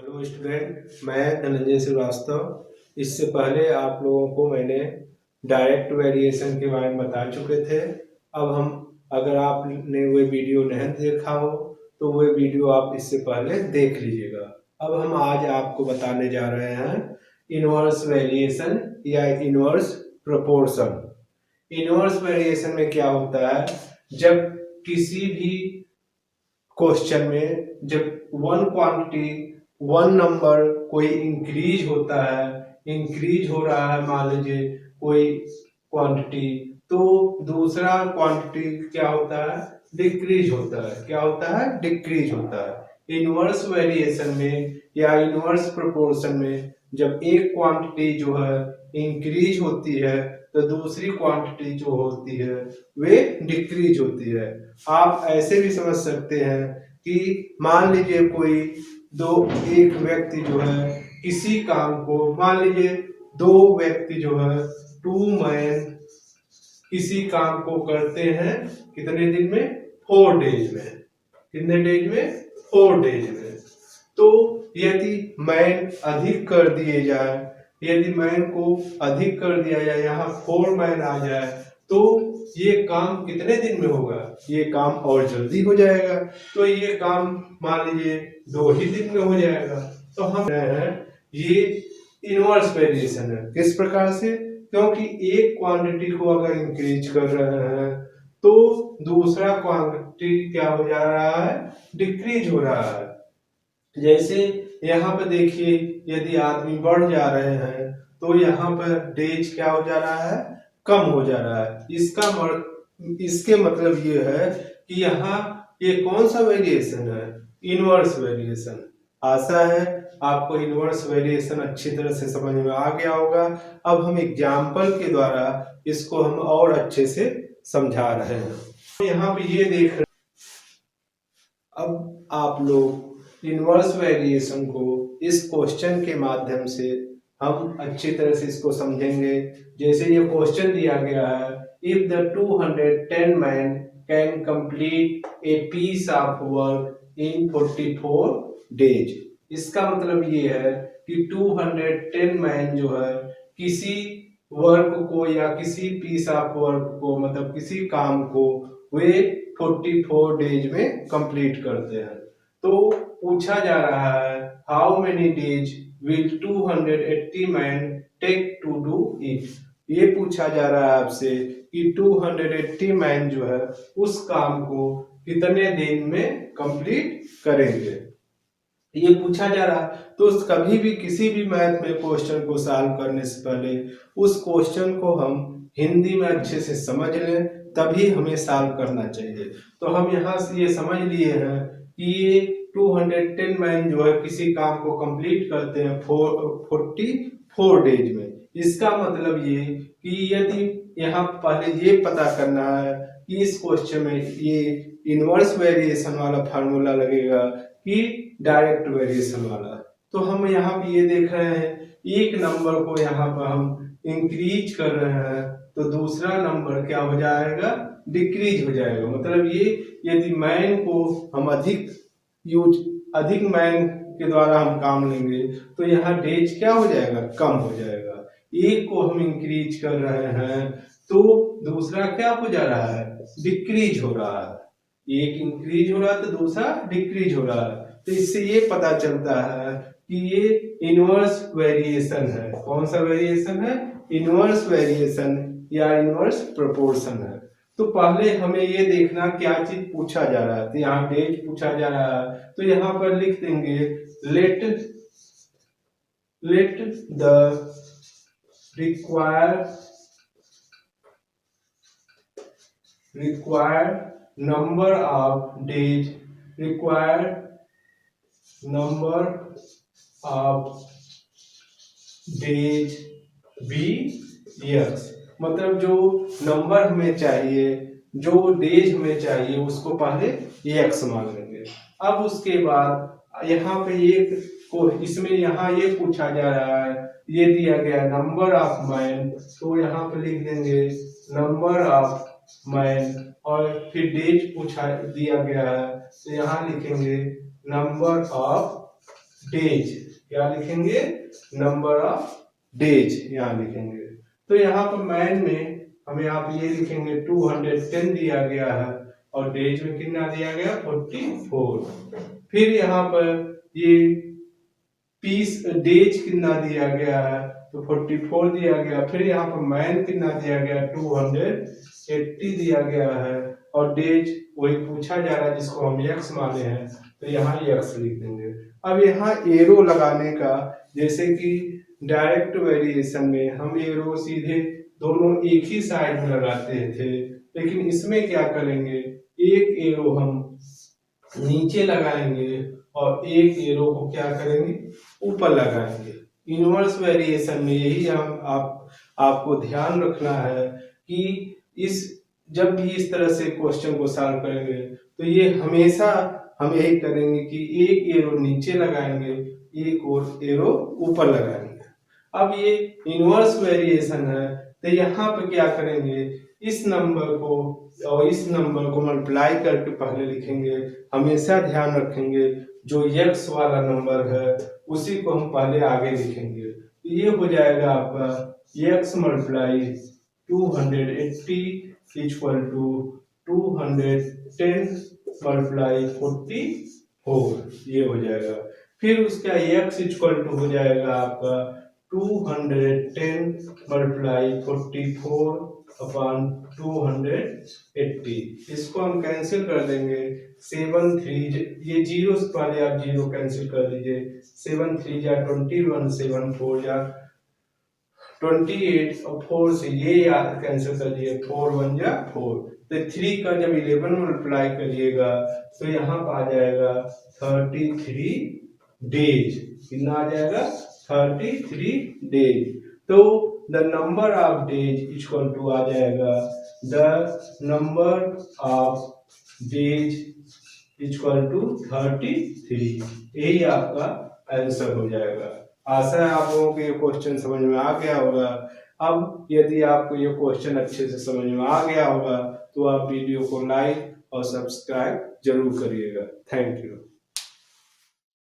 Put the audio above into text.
Hello student, मैं धनंजय श्रीवास्तव। इससे पहले आप लोगों को मैंने डायरेक्ट वेरिएशन के बारे में बता चुके थे। अब हम अगर आपने वो वीडियो नहीं देखा हो तो वो वीडियो आप इससे पहले देख लीजिएगा। अब हम आज आपको बताने जा रहे हैं इनवर्स वेरिएशन या इनवर्स प्रोपोर्शन। इनवर्स वेरिएशन में क्या होता है, जब किसी भी क्वेश्चन में जब वन क्वांटिटी वन नंबर कोई इंक्रीज होता है, इंक्रीज हो रहा है, मान लीजिए कोई क्वांटिटी, तो दूसरा क्वांटिटी क्या होता है, डिक्रीज होता है। क्या होता है, डिक्रीज होता है। इनवर्स वेरिएशन में या इनवर्स प्रोपोर्शन में जब एक क्वांटिटी जो है इंक्रीज होती है तो दूसरी क्वांटिटी जो होती है वे डिक्रीज होती है। आप ऐसे भी समझ सकते हैं कि मान लीजिए कोई एक व्यक्ति जो है किसी काम को, मान लीजिए दो व्यक्ति जो है 2 मैन किसी काम को करते हैं कितने दिन में, 4 डेज में। कितने डेज में, 4 डेज में। तो यदि मैन अधिक कर दिए जाए, यदि मैन को अधिक कर दिया जाए, यहाँ 4 मैन आ जाए, तो ये काम कितने दिन में होगा, ये काम और जल्दी हो जाएगा। तो ये काम मान लीजिए 2 ही दिन में हो जाएगा। तो हम ये इनवर्स वेरिएशन है। किस प्रकार से, क्योंकि एक क्वांटिटी को अगर इंक्रीज कर रहे हैं तो दूसरा क्वांटिटी क्या हो जा रहा है, डिक्रीज हो रहा है। जैसे यहाँ पर देखिए, यदि आदमी बढ़ जा रहे हैं तो यहाँ पर डेज क्या हो जा रहा है, कम हो जा रहा है। इसके मतलब ये है कि यहाँ ये कौन सा वेरिएशन है, इनवर्स वेरिएशन। आशा है आपको इनवर्स वेरिएशन अच्छी तरह से समझ में आ गया होगा। अब हम एग्जाम्पल के द्वारा इसको हम और अच्छे से समझा रहे हैं। यहाँ पे ये देख रहे, अब आप लोग इनवर्स वेरिएशन को इस क्वेश्चन के माध्यम से हम अच्छी तरह से इसको समझेंगे। जैसे ये क्वेश्चन दिया गया है, if the 210 man can complete a piece of work in 44 days. इसका मतलब ये है कि 210 मैन जो है किसी वर्क को या किसी पीस ऑफ वर्क को, मतलब किसी काम को वे 44 डेज में कंप्लीट करते हैं। तो पूछा जा रहा है how many days will 280 man take to do it. ये पूछा जा रहा है आपसे कि 280 मैन जो है उस काम को कितने दिन में कंप्लीट करेंगे, ये पूछा जा रहा है। तो कभी भी किसी भी मैथ में क्वेश्चन को सॉल्व करने से पहले उस क्वेश्चन को हम हिंदी में अच्छे से समझ लें, तभी हमें सॉल्व करना चाहिए। तो हम यहाँ से ये समझ लिए हैं कि ये 210 मैन जो है किसी काम को कंप्लीट करते हैं 44 डेज में। इसका मतलब ये कि यदि यहाँ पहले ये पता करना है कि इस क्वेश्चन में ये इनवर्स वेरिएशन वाला फार्मूला लगेगा कि डायरेक्ट वेरिएशन वाला। तो हम यहाँ पे ये देख रहे हैं, एक नंबर को यहाँ पर हम इंक्रीज कर रहे हैं तो दूसरा नंबर क्या हो जाएगा, डिक्रीज हो जाएगा। मतलब ये यदि मैन को हम अधिक मैन के द्वारा हम काम लेंगे तो यहाँ डेज क्या हो जाएगा, कम हो जाएगा। एक को हम इंक्रीज कर रहे हैं तो दूसरा क्या हो जा रहा है, डिक्रीज हो रहा है। एक इंक्रीज हो रहा है तो दूसरा डिक्रीज हो रहा है। तो इससे ये पता चलता है कि ये इनवर्स वेरिएशन है। कौन सा वेरिएशन है, इनवर्स वेरिएशन या इनवर्स प्रोपोर्शन है। तो पहले हमें ये देखना क्या चीज पूछा जा रहा है। तो यहाँ डेज पूछा जा रहा है तो यहाँ पर लिख देंगे let the required number of days be x। मतलब जो नंबर हमें चाहिए, जो डेज हमें चाहिए, उसको पहले x मान लेंगे। अब उसके बाद यहाँ पे एक को, इसमें यहाँ ये पूछा जा रहा है, ये दिया गया नंबर ऑफ मैन, तो यहाँ पे लिख देंगे नंबर ऑफ मैन, और फिर डेज पूछा दिया गया है तो यहाँ लिखेंगे नंबर ऑफ डेज, क्या लिखेंगे, नंबर ऑफ डेज यहाँ लिखेंगे। तो यहाँ पर मैन में हमें आप ये लिखेंगे 210 दिया गया है और डेज में कितना दिया गया 44। फिर यहाँ पर ये पीस डेज कितना दिया गया है तो 44 दिया गया। फिर यहाँ पर मैन कितना दिया गया 280 दिया गया है और डेज वही पूछा जा रहा है जिसको हम एक्स माने हैं तो यहाँ एक्स लिख देंगे। अब यहाँ एरो लगाने का, जैसे कि डायरेक्ट वेरिएशन में हम एरो सीधे दोनों एक ही साइड में लगाते थे, लेकिन इसमें क्या करेंगे, एक एरो हम नीचे लगाएंगे और एक एरो को क्या करेंगे ऊपर लगाएंगे। इनवर्स वेरिएशन में यही हम आपको ध्यान रखना है कि इस जब भी इस तरह से क्वेश्चन को सॉल्व करेंगे तो ये हमेशा हम यही करेंगे कि एक एरो नीचे लगाएंगे, एक और एरो ऊपर लगाएंगे। अब ये इनवर्स वेरिएशन है तो यहाँ पे क्या करेंगे, इस नंबर को और इस नंबर को मल्टीप्लाई करके पहले लिखेंगे। हमेशा ध्यान रखेंगे जो x वाला नंबर है उसी को हम पहले आगे लिखेंगे। तो ये हो जाएगा आपका x multiply 280 equal to 210 multiply 44, ये हो जाएगा। फिर उसका x इक्वल टू हो जाएगा आपका 210 मल्टीप्लाई 44 अपॉन 280। इसको हम कैंसिल कर देंगे, 7 3 ये जीरो वाले आप जीरो कैंसिल कर दीजिए, 7 3 जा 21, 7 4 जा 28 और 4 से ये याद कैंसिल कर दिए, 4 1 जा 4। तो 3 का जब 11 मल्टीप्लाई करिएगा तो यहाँ पर आ जाएगा 33 डेज। कितना आ जाएगा 33 डेज। तो the number of days equal to आ जाएगा the number of days equal to 33। यही आपका आंसर हो जाएगा। आशा है आप लोगों को ये क्वेश्चन समझ में आ गया होगा। अब यदि आपको ये क्वेश्चन अच्छे से समझ में आ गया होगा तो आप वीडियो को लाइक और सब्सक्राइब जरूर करिएगा। Thank you.